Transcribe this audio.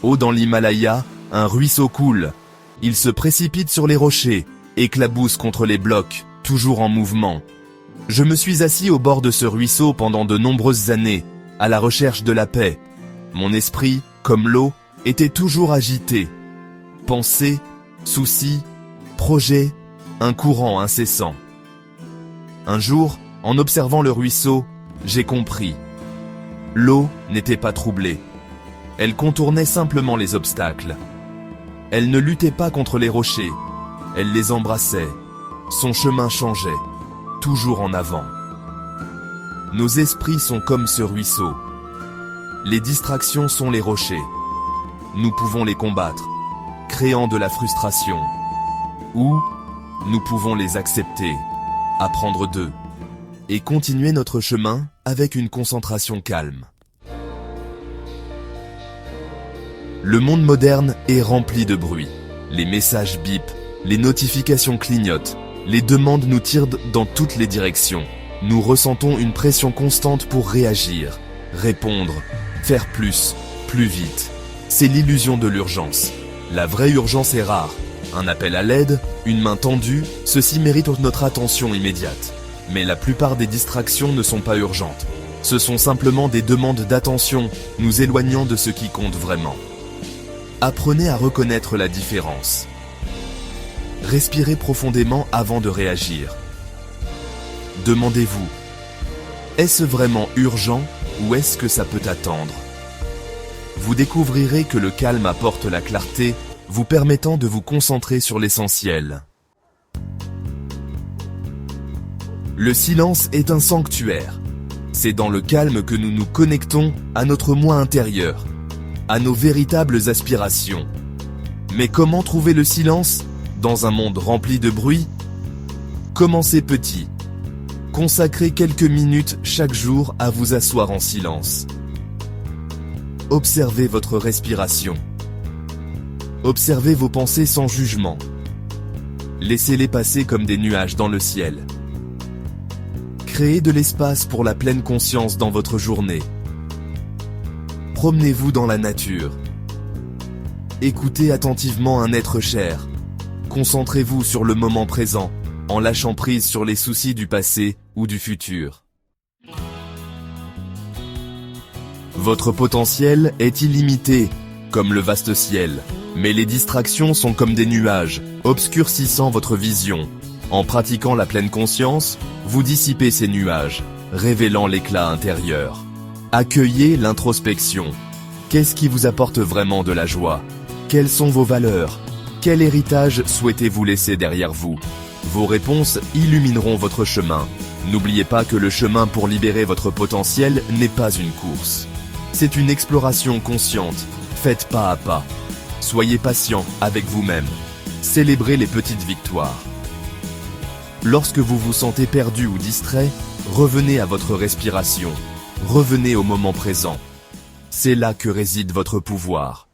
Haut dans l'Himalaya, un ruisseau coule. Il se précipite sur les rochers, éclabousse contre les blocs, toujours en mouvement. Je me suis assis au bord de ce ruisseau pendant de nombreuses années, à la recherche de la paix. Mon esprit, comme l'eau, était toujours agité. Pensées, soucis, projets, un courant incessant. Un jour, en observant le ruisseau, j'ai compris. L'eau n'était pas troublée. Elle contournait simplement les obstacles. Elle ne luttait pas contre les rochers. Elle les embrassait. Son chemin changeait, toujours en avant. Nos esprits sont comme ce ruisseau. Les distractions sont les rochers. Nous pouvons les combattre, créant de la frustration. Ou nous pouvons les accepter, apprendre d'eux, et continuer notre chemin avec une concentration calme. Le monde moderne est rempli de bruit. Les messages bip, les notifications clignotent, les demandes nous tirent dans toutes les directions. Nous ressentons une pression constante pour réagir, répondre, faire plus, plus vite. C'est l'illusion de l'urgence. La vraie urgence est rare. Un appel à l'aide, une main tendue, ceci mérite notre attention immédiate. Mais la plupart des distractions ne sont pas urgentes. Ce sont simplement des demandes d'attention, nous éloignant de ce qui compte vraiment. Apprenez à reconnaître la différence. Respirez profondément avant de réagir. Demandez-vous, est-ce vraiment urgent ou est-ce que ça peut attendre? Vous découvrirez que le calme apporte la clarté, vous permettant de vous concentrer sur l'essentiel. Le silence est un sanctuaire. C'est dans le calme que nous nous connectons à notre moi intérieur, à nos véritables aspirations. Mais comment trouver le silence dans un monde rempli de bruit? Commencez petit. Consacrez quelques minutes chaque jour à vous asseoir en silence. Observez votre respiration. Observez vos pensées sans jugement. Laissez-les passer comme des nuages dans le ciel. Créez de l'espace pour la pleine conscience dans votre journée. Promenez-vous dans la nature. Écoutez attentivement un être cher. Concentrez-vous sur le moment présent, en lâchant prise sur les soucis du passé ou du futur. Votre potentiel est illimité, comme le vaste ciel. Mais les distractions sont comme des nuages, obscurcissant votre vision. En pratiquant la pleine conscience, vous dissipez ces nuages, révélant l'éclat intérieur. Accueillez l'introspection. Qu'est-ce qui vous apporte vraiment de la joie? Quelles sont vos valeurs? Quel héritage souhaitez-vous laisser derrière vous? Vos réponses illumineront votre chemin. N'oubliez pas que le chemin pour libérer votre potentiel n'est pas une course. C'est une exploration consciente, faite pas à pas. Soyez patient avec vous-même. Célébrez les petites victoires. Lorsque vous vous sentez perdu ou distrait, revenez à votre respiration. Revenez au moment présent. C'est là que réside votre pouvoir.